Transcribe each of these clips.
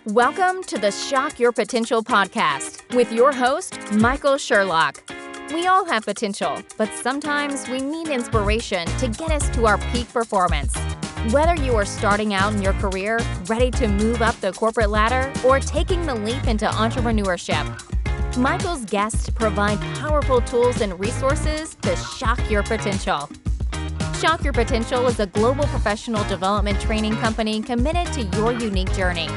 Welcome to the Shock Your Potential podcast with your host, Michael Sherlock. We all have potential, but sometimes we need inspiration to get us to our peak performance. Whether you are starting out in your career, ready to move up the corporate ladder, or taking the leap into entrepreneurship, Michael's guests provide powerful tools and resources to shock your potential. Shock Your Potential is a global professional development training company committed to your unique journey.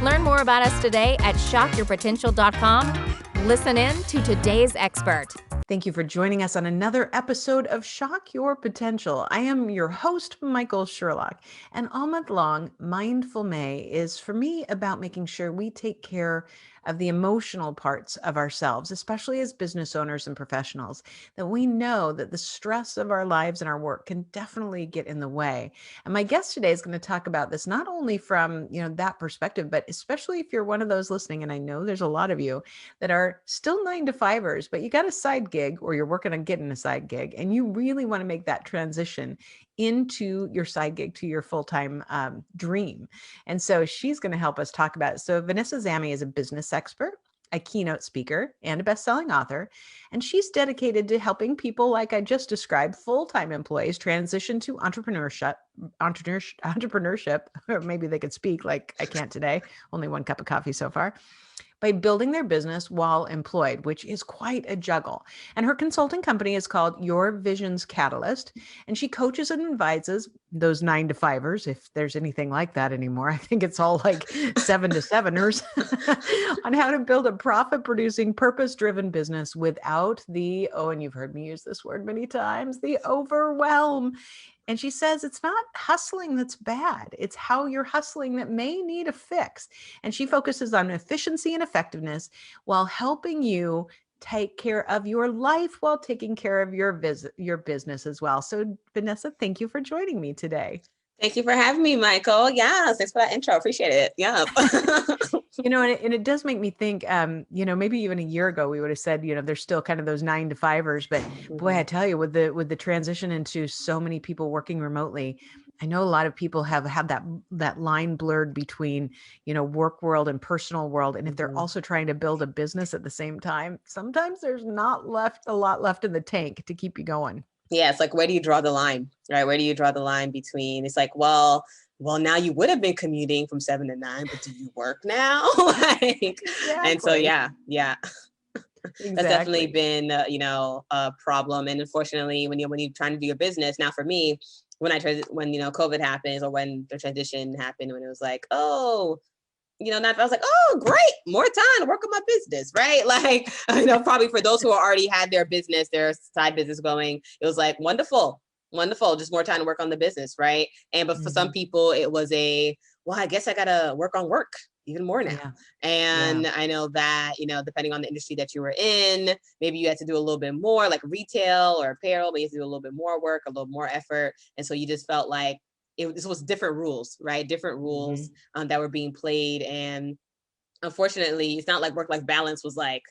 Learn more about us today at shockyourpotential.com. Listen in to today's expert. Thank you for joining us on another episode of Shock Your Potential. I am your host, Michael Sherlock, and all month long, Mindful May is for me about making sure we take care of the emotional parts of ourselves, especially as business owners and professionals, that we know that the stress of our lives and our work can definitely get in the way. And my guest today is going to talk about this not only from, that perspective, but especially if you're one of those listening, and I know there's a lot of you that are still 9-to-5ers, but you got a side gig or you're working on getting a side gig and you really want to make that transition into your side gig to your full-time dream. And so she's going to help us talk about it. So Vanessa Zamy is a business expert, a keynote speaker, and a best-selling author. And she's dedicated to helping people, like I just described, full-time employees transition to entrepreneurship, or maybe they could speak like I can't today, only one cup of coffee so far, by building their business while employed, which is quite a juggle. And her consulting company is called Your Vision's Catalyst. And she coaches and advises those 9-to-5ers, if there's anything like that anymore. I think it's all like 7-to-7ers on how to build a profit-producing, purpose-driven business without and you've heard me use this word many times, the overwhelm. And she says it's not hustling that's bad. It's how you're hustling that may need a fix. And she focuses on efficiency and effectiveness while helping you take care of your life while taking care of your business as well. So Vanessa, thank you for joining me today. Thank you for having me, Michael. Yes, thanks for that intro. Appreciate it. Yeah. And it does make me think, maybe even a year ago, we would have said, there's still kind of those 9-to-5ers, but boy, I tell you, with the transition into so many people working remotely, I know a lot of people have had that line blurred between, work world and personal world. And if they're also trying to build a business at the same time, sometimes there's not a lot left in the tank to keep you going. Yeah, it's like, where do you draw the line, right? Where do you draw the line between, it's like, well, now you would have been commuting from 7 to 9, but do you work now? Exactly. And so, yeah. Exactly. That's definitely been, a problem. And unfortunately, when you're trying to do your business, now for me, when COVID happens or when the transition happened, when it was like, I was like, oh, great, more time to work on my business, right? Like, probably for those who already had their side business going, it was like, wonderful, just more time to work on the business, right? But for some people, it was I guess I gotta work on work even more now. Yeah. And I know that, depending on the industry that you were in, maybe you had to do a little bit more, like retail or apparel, but you had to do a little bit more work, a little more effort. And so you just felt like this was different rules, right? Different rules that were being played. And unfortunately, it's not like work-life balance was like,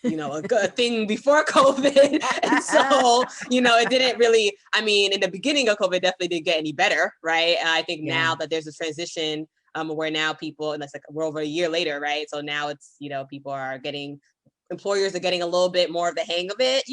a good thing before COVID. And so, it didn't really, in the beginning of COVID, definitely didn't get any better, right? And I think now that there's a transition where now people, and that's like we're over a year later, right? So now it's, employers are getting a little bit more of the hang of it,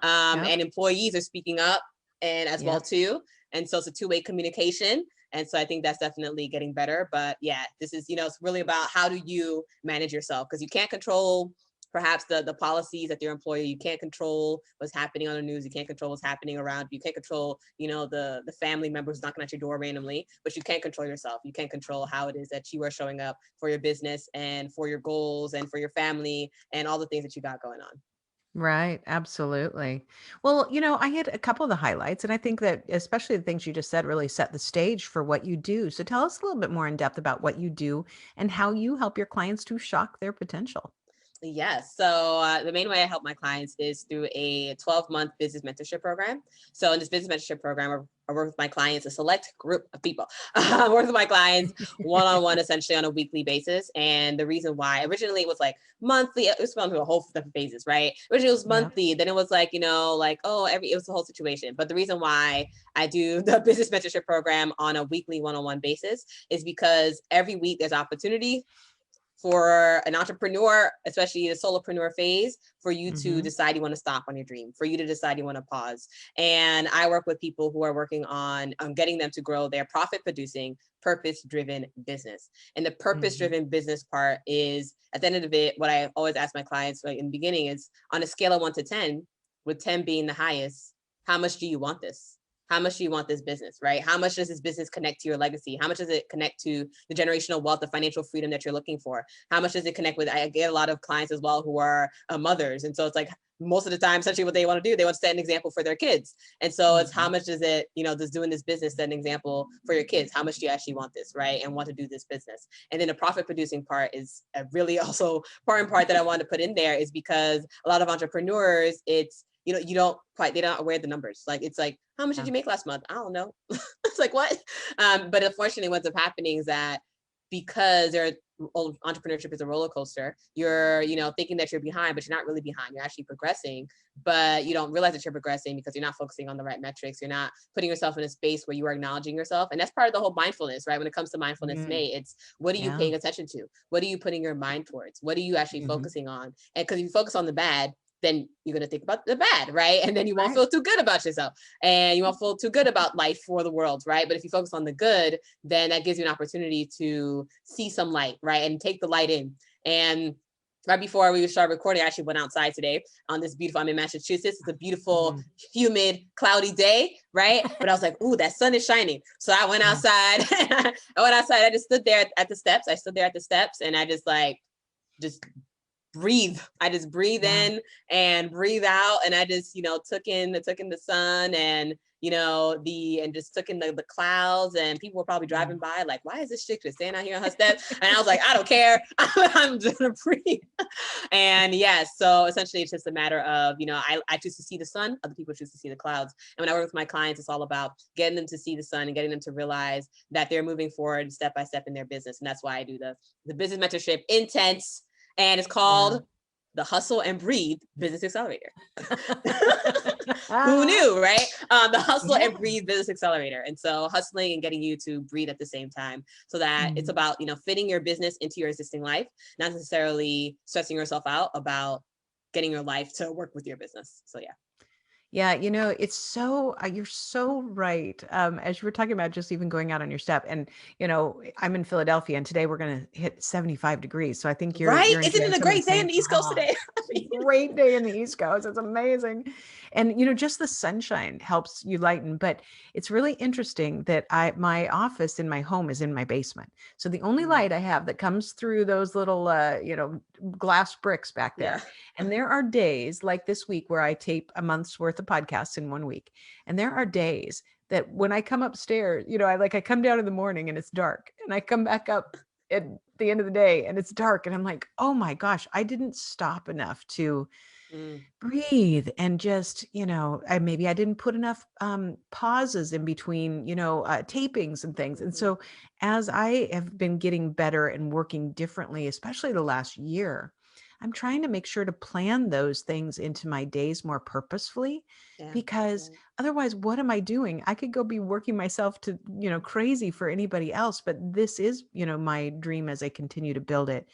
and employees are speaking up and as well too. And so it's a two-way communication. And so I think that's definitely getting better. But yeah, this is, it's really about how do you manage yourself? Because you can't control perhaps the policies at your employer. You can't control what's happening on the news. You can't control what's happening around. You can't control, the family members knocking at your door randomly, but you can't control yourself. You can't control how it is that you are showing up for your business and for your goals and for your family and all the things that you got going on. Right. Absolutely. Well, I hit a couple of the highlights, and I think that especially the things you just said really set the stage for what you do. So tell us a little bit more in depth about what you do and how you help your clients to shock their potential. Yes. So the main way I help my clients is through a 12-month business mentorship program. So in this business mentorship program, I work with my clients, a select group of people. I work with my clients one-on-one, essentially on a weekly basis. And the reason why originally it was like monthly, it was gone through a whole different phases, right? Originally it was monthly, then it was like, it was the whole situation. But the reason why I do the business mentorship program on a weekly one-on-one basis is because every week there's opportunity for an entrepreneur, especially the solopreneur phase, for you to decide you want to stop on your dream, for you to decide you want to pause. And I work with people who are working on getting them to grow their profit-producing, purpose-driven business. And the purpose-driven business part is, at the end of it, what I always ask my clients in the beginning is, on a scale of 1 to 10, with 10 being the highest, how much do you want this? How much do you want this business, right? How much does this business connect to your legacy? How much does it connect to the generational wealth, the financial freedom that you're looking for? How much does it connect with, I get a lot of clients as well who are mothers. And so it's like, most of the time, essentially what they want to do, they want to set an example for their kids. And so it's how much does it, does doing this business set an example for your kids? How much do you actually want this, right? And want to do this business? And then the profit producing part is a really also important part that I want to put in there, is because a lot of entrepreneurs, it's, they're not aware of the numbers. Like, it's like, how much did you make last month? I don't know. It's like, what? But unfortunately, what's up happening is that because entrepreneurship is a roller coaster, you're, thinking that you're behind, but you're not really behind. You're actually progressing, but you don't realize that you're progressing because you're not focusing on the right metrics. You're not putting yourself in a space where you are acknowledging yourself. And that's part of the whole mindfulness, right? When it comes to mindfulness, it's what are you paying attention to? What are you putting your mind towards? What are you actually focusing on? And because if you focus on the bad, then you're going to think about the bad, right? And then you won't feel too good about yourself, and you won't feel too good about life for the world, right? But if you focus on the good, then that gives you an opportunity to see some light, right? And take the light in. And right before we start recording, I actually went outside today on this beautiful, I'm in Massachusetts. It's a beautiful, humid, cloudy day, right? But I was like, ooh, that sun is shining. So I went outside. I just stood there at the steps. And I just breathe. I just breathe in and breathe out. And I just, took in the sun and, just took in the clouds, and people were probably driving by like, why is this chick just standing out here on her steps? And I was like, I don't care. I'm just gonna breathe. And so essentially it's just a matter of, I choose to see the sun, other people choose to see the clouds. And when I work with my clients, it's all about getting them to see the sun and getting them to realize that they're moving forward step by step in their business. And that's why I do the business mentorship intense. And it's called the Hustle and Breathe Business Accelerator. Who knew, right? The Hustle and Breathe Business Accelerator. And so hustling and getting you to breathe at the same time, so that it's about, fitting your business into your existing life, not necessarily stressing yourself out about getting your life to work with your business. So Yeah, it's so, you're so right. As you were talking about just even going out on your step, and, I'm in Philadelphia, and today we're going to hit 75 degrees. So I think you're Isn't it a great day in the East Coast today? Great day in the East Coast. It's amazing. And, just the sunshine helps you lighten. But it's really interesting that my office in my home is in my basement. So the only light I have that comes through those little, glass bricks back there. And there are days like this week where I tape a month's worth of podcasts in 1 week. And there are days that when I come upstairs, I come down in the morning and it's dark, and I come back up at the end of the day and it's dark, and I'm like, oh my gosh, I didn't stop enough to breathe and just, maybe I didn't put enough pauses in between, tapings and things. And so as I have been getting better and working differently, especially the last year, I'm trying to make sure to plan those things into my days more purposefully, because otherwise, what am I doing? I could go be working myself to, crazy for anybody else, but this is, my dream as I continue to build it.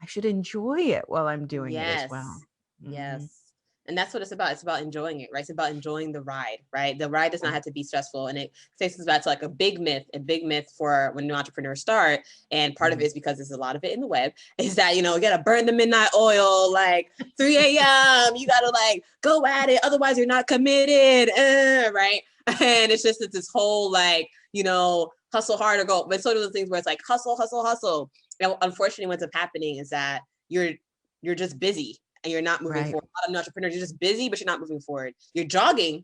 I should enjoy it while I'm doing it as well. Yes. And that's what it's about. It's about enjoying it, right? It's about enjoying the ride, right? The ride does not have to be stressful. And it takes us back to like a big myth for when new entrepreneurs start. And part of it is because there's a lot of it in the web, is that, you got to burn the midnight oil, like 3 a.m. You got to like go at it. Otherwise you're not committed, right? And it's just this whole like, hustle hard or go. But sort of the things where it's like hustle, hustle, hustle. And unfortunately, what's up happening is that you're just busy. And you're not moving forward. A lot of new entrepreneurs, you're just busy, but you're not moving forward. You're jogging,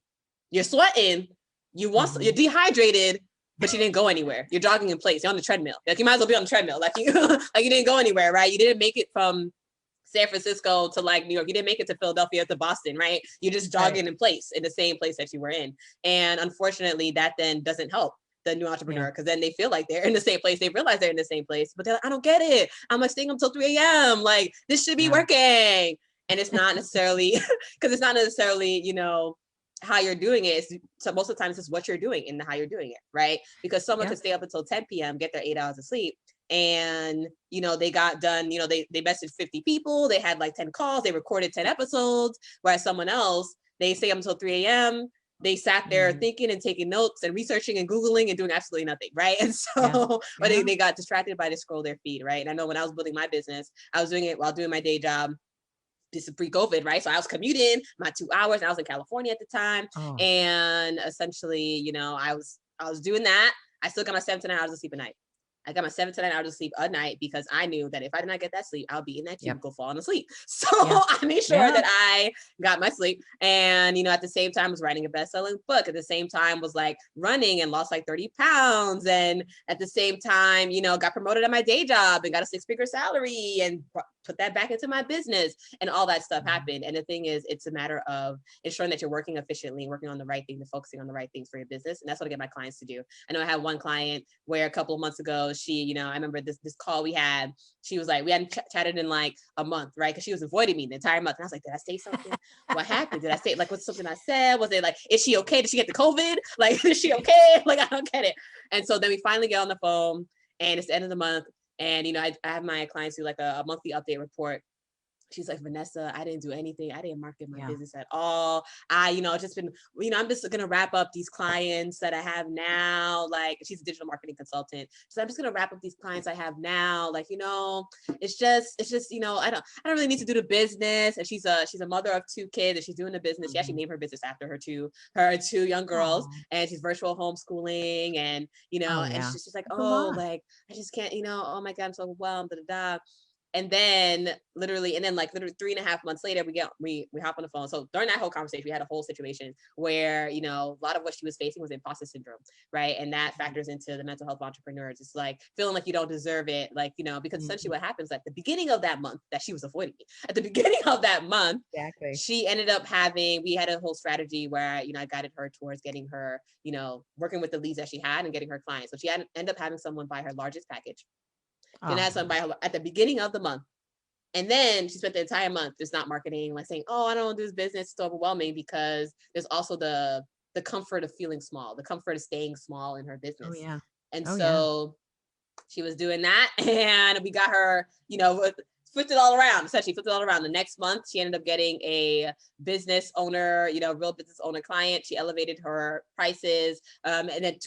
you're sweating, you're dehydrated, but you didn't go anywhere. You're jogging in place. You're on the treadmill. Like, you might as well be on the treadmill. Like you didn't go anywhere, right? You didn't make it from San Francisco to like New York. You didn't make it to Philadelphia to Boston, right? You're just jogging in place in the same place that you were in. And unfortunately, that then doesn't help the new entrepreneur, because then they feel like they're in the same place. They realize they're in the same place, but they're like, I don't get it. I'm like staying up till 3 a.m. Like this should be working. And it's not necessarily, because it's not necessarily, you know, how you're doing it. So most of the times it's what you're doing and how you're doing it, right? Because someone could stay up until 10 p.m., get their 8 hours of sleep, and, you know, they got done, you know, they messaged 50 people, they had like 10 calls, they recorded 10 episodes, whereas someone else, they stay up until 3 a.m., they sat there thinking and taking notes and researching and Googling and doing absolutely nothing, right? And so, but they got distracted by the scroll their feed, right? And I know when I was building my business, I was doing it while doing my day job. This is pre-COVID, right? So I was commuting my 2 hours, and I was in California at the time. And essentially, you know, I was doing that. I still got my 7 to 9 hours of sleep a night. I got my 7 to 9 hours of sleep a night because I knew that if I did not get that sleep, I'll be in that cubicle falling asleep. So I made sure that I got my sleep. And, you know, at the same time, I was writing a best-selling book. At the same time, was like running and lost like 30 pounds. And at the same time, you know, got promoted at my day job and got a 6-figure salary and put that back into my business, and all that stuff happened. And the thing is, it's a matter of ensuring that you're working efficiently, working on the right thing, and focusing on the right things for your business. And that's what I get my clients to do. I know I had one client where a couple of months ago, she, you know, I remember this call we had, she was like, we hadn't chatted in like a month, right? Because she was avoiding me the entire month. And I was like, did I say something? What happened? Did I say, like, what's something I said? Was it like, is she okay? Did she get the COVID? Like, is she okay? Like, I don't get it. And so then we finally get on the phone, and it's the end of the month. And, you know, I have my clients do like a monthly update report. She's like, Vanessa, I didn't do anything. I didn't market my business at all. You know, just been, you know, I'm just going to wrap up these clients that I have now. Like, she's a digital marketing consultant. So I'm just going to wrap up these clients I have now. Like, you know, it's just, you know, I don't really need to do the business. And she's a mother of 2 kids, and she's doing the business. She actually named her business after her two young girls. And she's virtual homeschooling, and, you know, and she's just like, like, I just can't, you know, oh my God, I'm so overwhelmed, da, da, da. And then literally 3.5 months later, we hop on the phone. So during that whole conversation, we had a whole situation where, you know, a lot of what she was facing was imposter syndrome, right? And that factors into the mental health of entrepreneurs. It's like feeling like you don't deserve it, like, you know, because essentially what happens, like the beginning of that month that she was avoiding me, at the beginning of that month, she ended up we had a whole strategy where, you know, I guided her towards getting her, you know, working with the leads that she had and getting her clients. So she ended up having someone buy her largest package. Then had somebody at the beginning of the month. And then she spent the entire month just not marketing, like saying, oh, I don't want to do this business. It's overwhelming, because there's also the comfort of feeling small, the comfort of staying small in her business. And so she was doing that, and we got her, you know, flipped it all around. Essentially flipped it all around. The next month, she ended up getting a business owner, you know, real business owner client. She elevated her prices. And then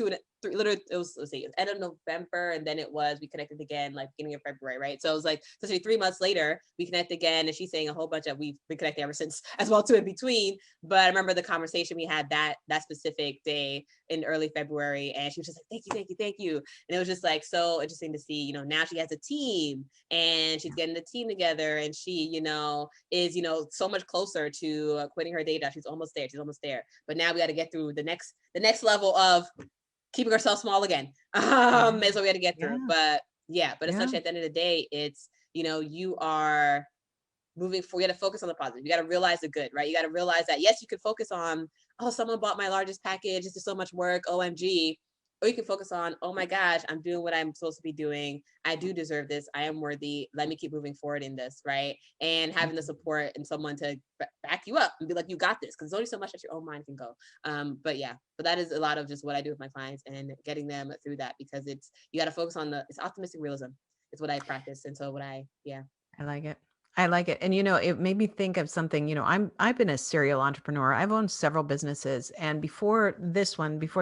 literally, it was, let's see, it was end of November, and then we connected again, like beginning of February, right? So it was like, essentially 3 months later, we connect again, and she's saying a whole bunch of, we've been connecting ever since as well, too, in between. But I remember the conversation we had that specific day in early February, and she was just like, thank you. And it was just like so interesting to see, you know, now she has a team, and she's getting the team together, and she, you know, is, you know, so much closer to quitting her day job. She's almost there. But now we got to get through the next level of keeping ourselves small again. Is what we had to get through. But essentially at the end of the day, it's, you know, you are moving forward. You got to focus on the positive. You got to realize the good, right? You got to realize that, yes, you could focus on, oh, someone bought my largest package. This is so much work. OMG. Or you can focus on, oh my gosh, I'm doing what I'm supposed to be doing. I do deserve this. I am worthy. Let me keep moving forward in this, right? And having the support and someone to back you up and be like, you got this, because there's only so much that your own mind can go. But that is a lot of just what I do with my clients and getting them through that, because you got to focus on it's optimistic realism. It's what I practice. And so I like it. I like it. And, you know, it made me think of something, you know, I've been a serial entrepreneur. I've owned several businesses. And before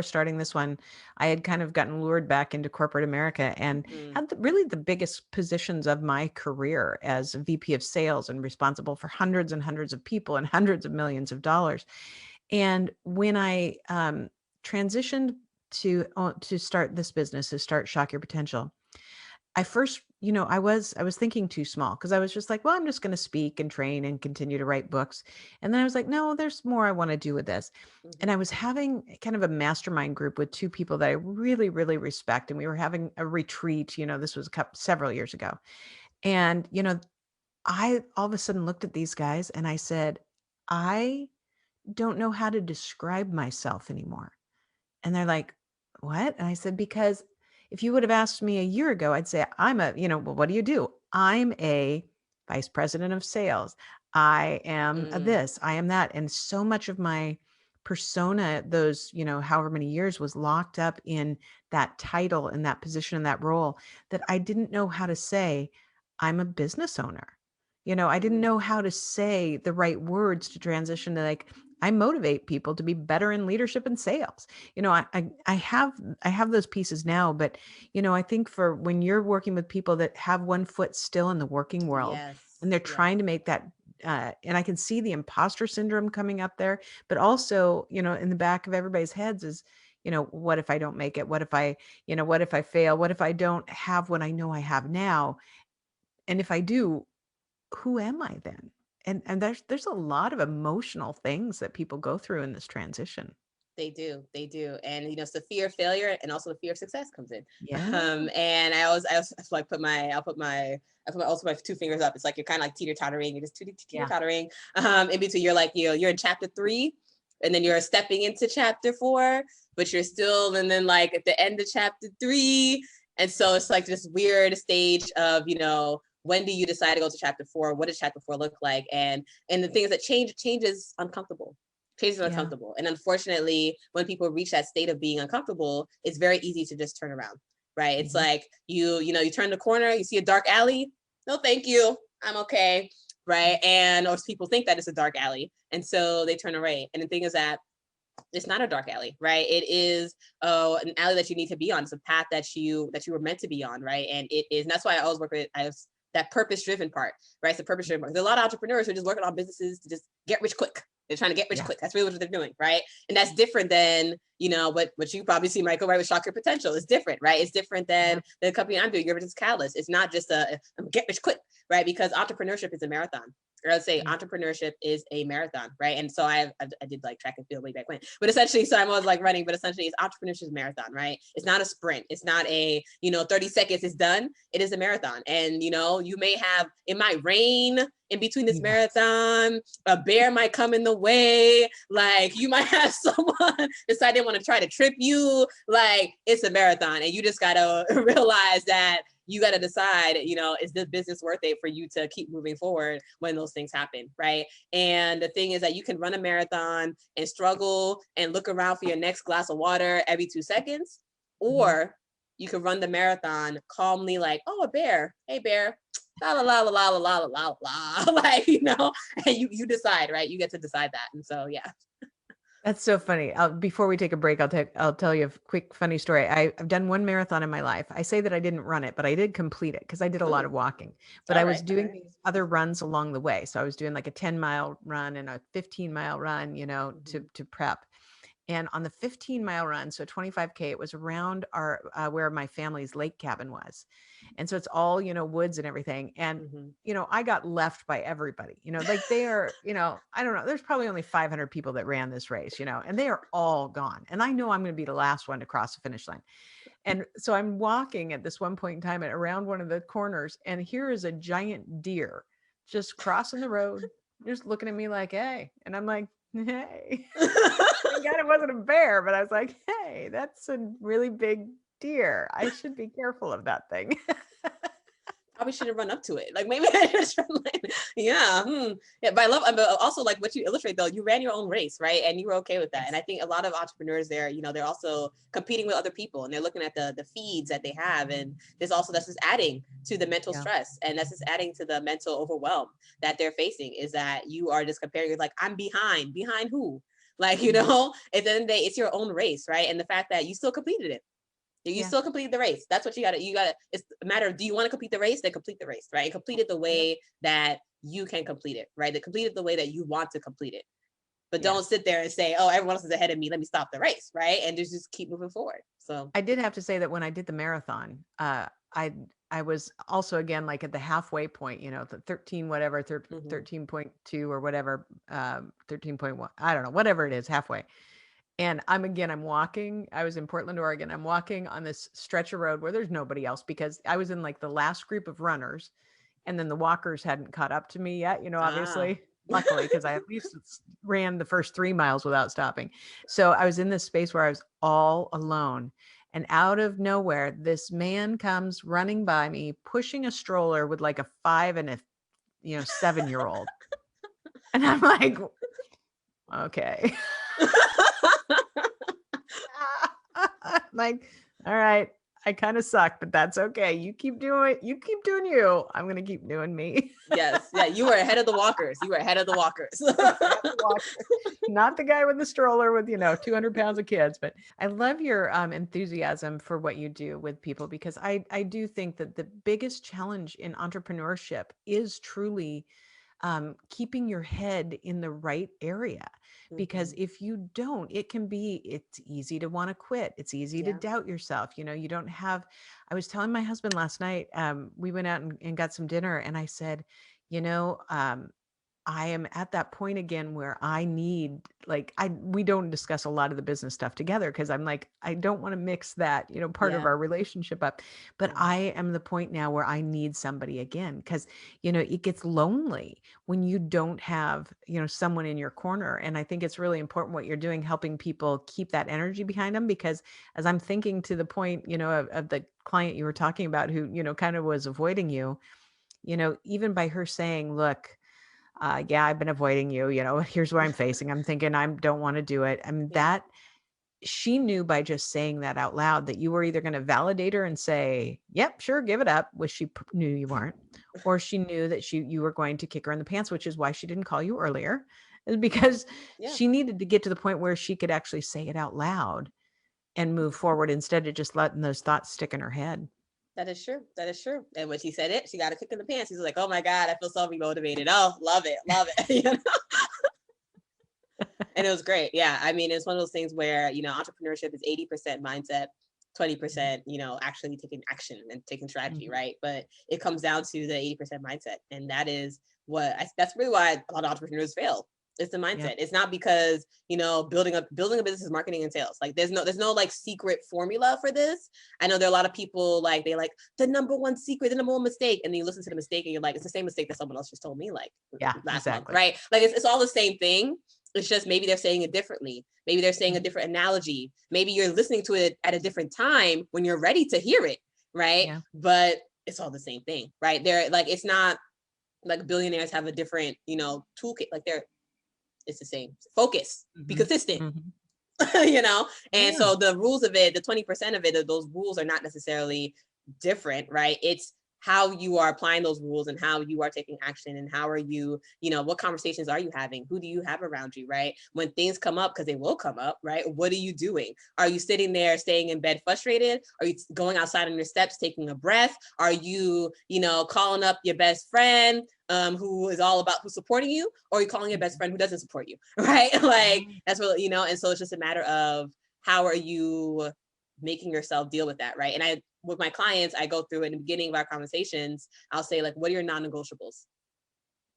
starting this one, I had kind of gotten lured back into corporate America and had really the biggest positions of my career as a VP of sales and responsible for hundreds and hundreds of people and hundreds of millions of dollars. And when I transitioned to start this business, to start Shock Your Potential, I first, you know, I was thinking too small, because I was just like, well, I'm just going to speak and train and continue to write books. And then I was like, no, there's more I want to do with this. And I was having kind of a mastermind group with 2 people that I really, really respect. And we were having a retreat, you know, this was several years ago. And, you know, I all of a sudden looked at these guys and I said, I don't know how to describe myself anymore. And they're like, what? And I said, because if you would have asked me a year ago, I'd say, well, what do you do? I'm a vice president of sales. I am a Mm, this, I am that. And so much of my persona, those, however many years was locked up in that title and that position and that role that I didn't know how to say, I'm a business owner. I didn't mm, know how to say the right words to transition to like, I motivate people to be better in leadership and sales. I have those pieces now, but I think for when you're working with people that have one foot still in the working world and yes, they're yes. trying to make that and I can see the imposter syndrome coming up there, but also, in the back of everybody's heads is, what if I don't make it? What if I fail? What if I don't have what I know I have now? And if I do, who am I then? And there's a lot of emotional things that people go through in this transition. They do, they do, and it's the fear of failure and also the fear of success comes in. Yeah. And I always like I put my also my two fingers up. It's like you're kind of like teeter tottering. You're just teeter Yeah. tottering. In between, you're like you're in chapter 3, and then you're stepping into chapter 4, but you're still, and then like at the end of chapter 3, and so it's like this weird stage of when do you decide to go to chapter 4? What does chapter 4 look like? And the thing is that change is uncomfortable. Change is Yeah. uncomfortable. And unfortunately, when people reach that state of being uncomfortable, it's very easy to just turn around, right? It's Mhm. like you turn the corner, you see a dark alley. No, thank you. I'm okay. Right. And or people think that it's a dark alley. And so they turn away. And the thing is that it's not a dark alley, right? It is an alley that you need to be on. It's a path that you were meant to be on, right? And it is, and that's why I always work with that purpose-driven part, right? It's the purpose-driven part. There's a lot of entrepreneurs who are just working on businesses to just get rich quick. They're trying to get rich Yeah. quick. That's really what they're doing, right? And that's different than what you probably see, Michael, right? With Shock Your Potential. It's different, right? It's different Yeah. than the company I'm doing, Your Business Catalyst. It's not just a get rich quick, right? Because entrepreneurship is a marathon. Or I'd say Yeah. entrepreneurship is a marathon, right? And so I did like track and field way back when, but essentially, so I'm always like running, but essentially, it's entrepreneurship marathon, right? It's not a sprint. It's not a 30 seconds is done. It is a marathon, and you may have, it might rain in between this Yes. marathon. A bear might come in the way. Like you might have someone decide they want to try to trip you. Like it's a marathon, and you just gotta realize that you got to decide, is this business worth it for you to keep moving forward when those things happen, right? And the thing is that you can run a marathon and struggle and look around for your next glass of water every 2 seconds, Mhm. or you can run the marathon calmly, like, oh, a bear, hey bear, la la la la la la la la la, like and you decide, right? You get to decide that, and so yeah. That's so funny. Before we take a break, I'll tell you a quick funny story. I've done one marathon in my life. I say that I didn't run it, but I did complete it because I did a lot Ooh, of walking. But all I was right, all doing right. these other runs along the way. So I was doing like a 10-mile run and a 15-mile run, Mm-hmm. to prep. And on the 15-mile run, so 25K, it was around our where my family's lake cabin was. And so it's all, woods and everything. And Mm-hmm. I got left by everybody, like they are, I don't know, there's probably only 500 people that ran this race, and they are all gone. And I know I'm going to be the last one to cross the finish line. And so I'm walking at this one point in time around one of the corners, and here is a giant deer just crossing the road, just looking at me like, hey. And I'm like, hey. Thank God it wasn't a bear, but I was like, hey, that's a really big deer. I should be careful of that thing. Probably shouldn't run up to it. Like maybe I just run like, yeah. Yeah, but I love, but also like what you illustrate though, you ran your own race, right? And you were okay with that. And Yes. I think a lot of entrepreneurs there, they're also competing with other people and they're looking at the feeds that they have. And that's just adding to the mental Yeah. stress. And that's just adding to the mental overwhelm that they're facing, is that you are just comparing it like, I'm behind who? Like, Mhm. at the end of the day, it's your own race, right? And the fact that you still completed it. You Yeah. still completed the race. That's what you gotta, it's a matter of, do you want to complete the race? Then complete the race, right? And complete it the Yep. way that you can complete it, right? That complete it the way that you want to complete it. But don't Yes. sit there and say, oh, everyone else is ahead of me. Let me stop the race, right? And just keep moving forward. So, I did have to say that when I did the marathon, I was also again like at the halfway point, the 13 whatever, mhm. 13.2 or whatever, 13.1, I don't know, whatever it is, halfway. And I'm walking. I was in Portland, Oregon. I'm walking on this stretch of road where there's nobody else because I was in like the last group of runners. And then the walkers hadn't caught up to me yet, Ah. obviously, luckily, because I at least ran the first 3 miles without stopping. So I was in this space where I was all alone. And out of nowhere, this man comes running by me, pushing a stroller with like a 5 and a 7-year-old. And I'm like, okay. Like, all right, I kind of suck, but that's okay. You keep doing you. I'm going to keep doing me. Yes. Yeah. You were ahead of the walkers. You were ahead of the walkers. Not the guy with the stroller with, 200 pounds of kids, but I love your enthusiasm for what you do with people, because I do think that the biggest challenge in entrepreneurship is truly keeping your head in the right area. Because if you don't, it's easy to want to quit. It's easy to doubt yourself. You don't have, I was telling my husband last night, we went out and got some dinner, and I said, I am at that point again where I need, we don't discuss a lot of the business stuff together, because I'm like, I don't want to mix that, part of our relationship up. But I am the point now where I need somebody again, because, it gets lonely when you don't have, someone in your corner. And I think it's really important what you're doing, helping people keep that energy behind them. Because as I'm thinking to the point, of the client you were talking about who, kind of was avoiding you, even by her saying, look, I've been avoiding you, here's what I'm facing. I'm thinking I don't want to do it. I mean, that she knew by just saying that out loud that you were either going to validate her and say, yep, sure, give it up, which she knew you weren't, or she knew that you were going to kick her in the pants, which is why she didn't call you earlier, is because she needed to get to the point where she could actually say it out loud and move forward instead of just letting those thoughts stick in her head. That is true. That is true. And when she said it, she got a kick in the pants. She's like, oh my God, I feel so remotivated. Oh, love it. Love it. And it was great. Yeah. I mean, it's one of those things where, entrepreneurship is 80% mindset, 20%, actually taking action and taking strategy. Right. But it comes down to the 80% mindset. And that is that's really why a lot of entrepreneurs fail. It's the mindset. Yeah. It's not because, building a business is marketing and sales. Like there's no like secret formula for this. I know there are a lot of people they like the number one secret, the number one mistake. And then you listen to the mistake and you're like, it's the same mistake that someone else just told me last month, right? Like it's all the same thing. It's just maybe they're saying it differently. Maybe they're saying a different analogy. Maybe you're listening to it at a different time when you're ready to hear it, right? Yeah. But it's all the same thing, right? They're like, it's not like billionaires have a different, toolkit. Like it's the same. Focus, be consistent, and so the rules of it, the 20% of it, those rules are not necessarily different, right? It's how you are applying those rules and how you are taking action and how are you, what conversations are you having? Who do you have around you, right? When things come up, because they will come up, right? What are you doing? Are you sitting there, staying in bed frustrated? Are you going outside on your steps, taking a breath? Are you, calling up your best friend who's supporting you? Or are you calling your best friend who doesn't support you, right? Like that's what, and so it's just a matter of how are you making yourself deal with that, right? And with my clients, I go through in the beginning of our conversations, I'll say like, what are your non-negotiables?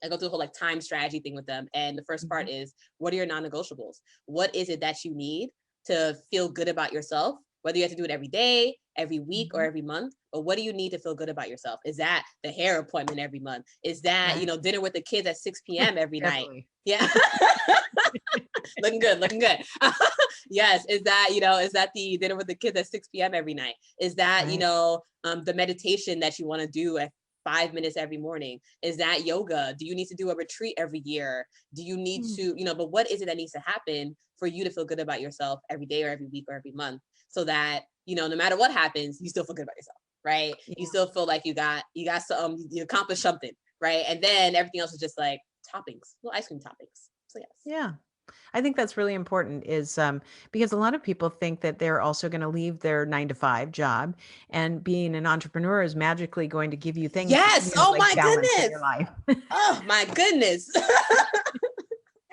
I go through the whole time strategy thing with them. And the first part is, what are your non-negotiables? What is it that you need to feel good about yourself? Whether you have to do it every day, every week, or every month, but what do you need to feel good about yourself? Is that the hair appointment every month? Is that, dinner with the kids at 6 p.m. every night? Yeah. Looking good. Yes. Is that the dinner with the kids at 6 p.m. every night? Is that, the meditation that you want to do at 5 minutes every morning? Is that yoga? Do you need to do a retreat every year? Do you need to, but what is it that needs to happen for you to feel good about yourself every day or every week or every month? So that, no matter what happens, you still feel good about yourself, right? Yeah. You still feel like you got some, you accomplished something, right? And then everything else is just like toppings, little ice cream toppings. So yes. Yeah. I think that's really important is because a lot of people think that they're also going to leave their 9-to-5 job and being an entrepreneur is magically going to give you things. Yes. My goodness. In your life. Oh my goodness.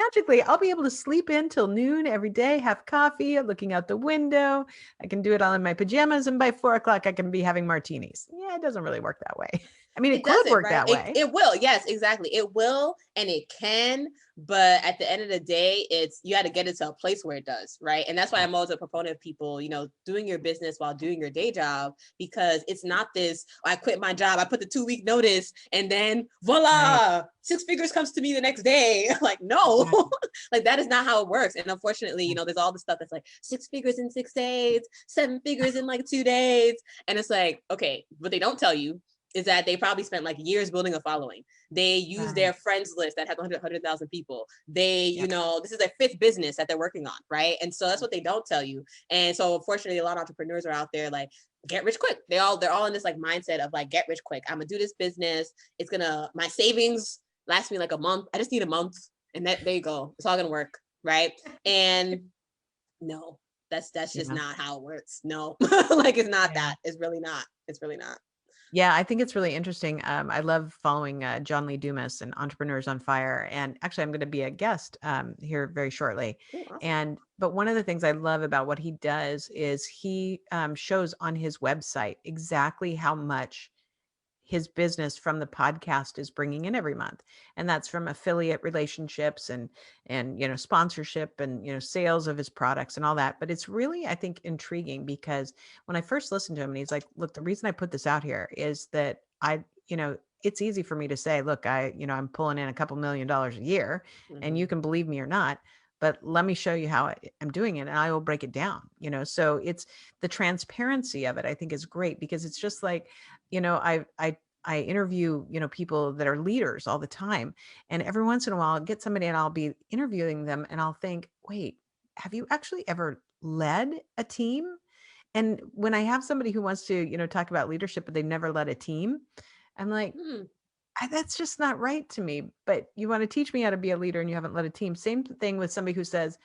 Magically, I'll be able to sleep in till noon every day, have coffee, looking out the window. I can do it all in my pajamas. And by 4 o'clock, I can be having martinis. Yeah, it doesn't really work that way. I mean, it It could doesn't, work right? that way. It will. Yes, exactly. It will and it can. But at the end of the day, you got to get it to a place where it does, right? And that's why I'm always a proponent of people, doing your business while doing your day job, because it's not this, I quit my job, I put the 2-week notice, and then voila, Right. 6 figures comes to me the next day. Like, no, Exactly. like that is not how it works. And unfortunately, there's all the stuff that's like 6 figures in 6 days, 7 figures in like 2 days. And it's like, okay, what they don't tell you is that they probably spent like years building a following. They use Right. their friends list that has 100,000 people. They, Yeah. this is their 5th business that they're working on, right? And so that's what they don't tell you. And so unfortunately, a lot of entrepreneurs are out there like, get rich quick. They're all in this like mindset of like, get rich quick. I'm gonna do this business. My savings last me like a month. I just need a month. And there you go. It's all gonna work, right? And no, that's just Yeah. not how it works. No, like it's not Yeah. that. It's really not. It's really not. Yeah, I think it's really interesting. I love following John Lee Dumas and Entrepreneurs on Fire. And actually, I'm going to be a guest here very shortly. Ooh, awesome. But one of the things I love about what he does is he shows on his website exactly how much his business from the podcast is bringing in every month, and that's from affiliate relationships and sponsorship and sales of his products and all that. But it's really, I think, intriguing, because when I first listened to him and he's like, look, the reason I put this out here is that it's easy for me to say, look, I'm pulling in a couple $1 million a year, and you can believe me or not, but let me show you how I'm doing it, and I will break it down. So it's the transparency of it, I think, is great, because it's just like, I interview, people that are leaders all the time. And every once in a while I'll get somebody and I'll be interviewing them and I'll think, wait, have you actually ever led a team? And when I have somebody who wants to, talk about leadership, but they've never led a team, I'm like, Hmm. That's just not right to me. But you want to teach me how to be a leader and you haven't led a team. Same thing with somebody who says,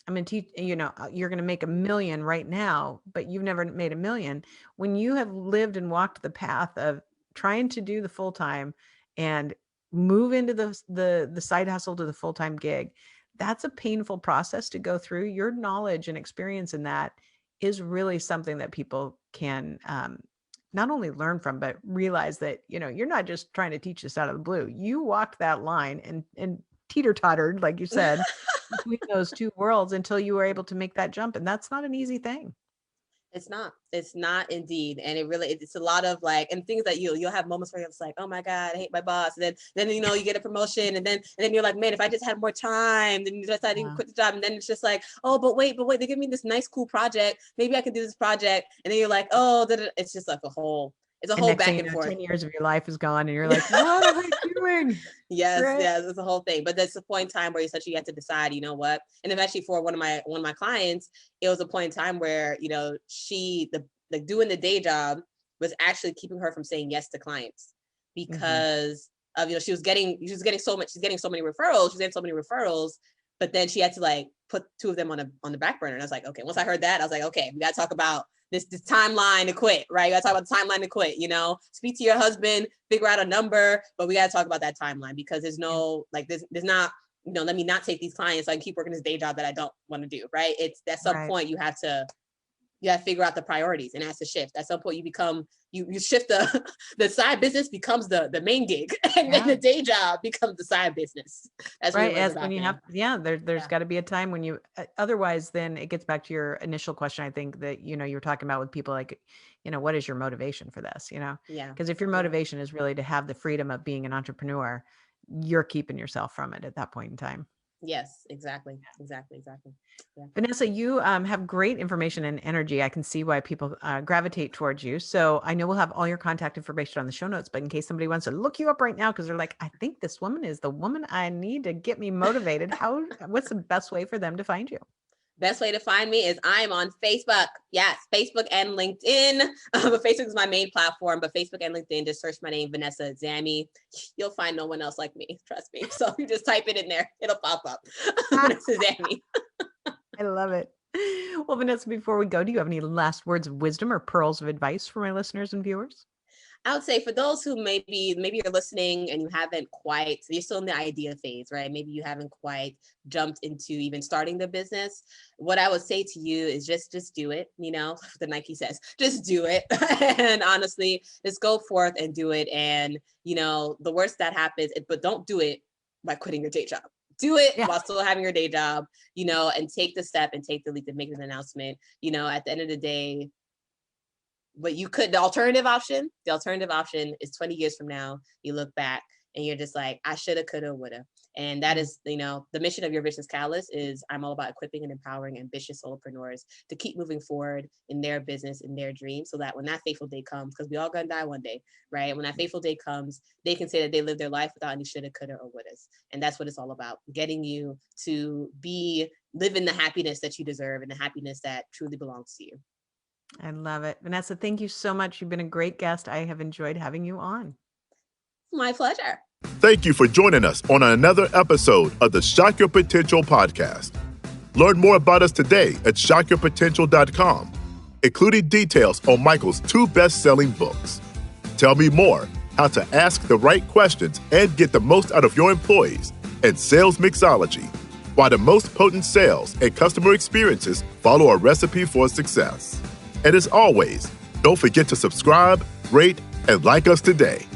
I'm going to teach, you're going to make $1 million right now, but you've never made $1 million. When you have lived and walked the path of trying to do the full time and move into the side hustle to the full time gig, that's a painful process to go through. Your knowledge and experience in that is really something that people can not only learn from, but realize that you're not just trying to teach this out of the blue. You walked that line and teeter-tottered, like you said, between those two worlds until you were able to make that jump. And that's not an easy thing. It's not indeed. And it's a lot of like, and things that you'll have moments where you're just like, oh my God, I hate my boss. And then, you get a promotion and then you're like, man, if I just had more time, then you decide to quit the job. And then it's just like, oh, but wait, they give me this nice, cool project. Maybe I can do this project. And then you're like, oh, it's just like it's a And whole next thing back you and know, forth. 10 years of your life is gone and you're like, what am I doing? Yes, Right. yes, it's a whole thing. But there's a point in time where you have to decide, you know what? And eventually for one of my clients, it was a point in time where, like doing the day job was actually keeping her from saying yes to clients, because of, she was getting so many referrals, but then she had to like put 2 of them on the back burner. And I was like, okay, once I heard that, I was like, okay, we got to talk about this timeline to quit, right? You got to talk about the timeline to quit, speak to your husband, figure out a number, but we got to talk about that timeline, because there's no, like, there's not, let me not take these clients so I can keep working this day job that I don't want to do, right? It's at some point you have to figure out the priorities, and that's a shift. At some point you shift the side business becomes the main gig, and then the day job becomes the side business. That's right. really As when you have, there's got to be a time when you, otherwise then it gets back to your initial question. I think that, you're talking about with people like, what is your motivation for this? Because if your motivation is really to have the freedom of being an entrepreneur, you're keeping yourself from it at that point in time. Yes, exactly. Yeah. Vanessa, you have great information and energy. I can see why people gravitate towards you. So I know we'll have all your contact information on the show notes, but in case somebody wants to look you up right now, because they're like, I think this woman is the woman I need to get me motivated. What's the best way for them to find you? Best way to find me is I'm on Facebook. Yes, Facebook and LinkedIn. But Facebook is my main platform, but Facebook and LinkedIn, just search my name, Vanessa Zamy. You'll find no one else like me, trust me. So if you just type it in there, it'll pop up. Vanessa Zamy. I love it. Well, Vanessa, before we go, do you have any last words of wisdom or pearls of advice for my listeners and viewers? I would say for those who maybe you're listening and you're still in the idea phase, right? Maybe you haven't quite jumped into even starting the business. What I would say to you is just do it. The Nike says, just do it. And honestly, just go forth and do it. And, the worst that happens, but don't do it by quitting your day job. Do it while still having your day job, and take the step and take the leap and make an announcement. At the end of the day, the alternative option is 20 years from now, you look back and you're just like, I shoulda, coulda, woulda. And that is, the mission of Your Business Catalyst is I'm all about equipping and empowering ambitious solopreneurs to keep moving forward in their business, in their dreams, so that when that fateful day comes, because we all gonna die one day, right? When that fateful day comes, they can say that they lived their life without any shoulda, coulda, or wouldas. And that's what it's all about, getting you to live in the happiness that you deserve and the happiness that truly belongs to you. I love it. Vanessa, thank you so much. You've been a great guest. I have enjoyed having you on. My pleasure. Thank you for joining us on another episode of the Shock Your Potential podcast. Learn more about us today at shockyourpotential.com, including details on Michael's 2 best-selling books. Tell me more, how to ask the right questions and get the most out of your employees, and sales mixology, why the most potent sales and customer experiences follow a recipe for success. And as always, don't forget to subscribe, rate, and like us today.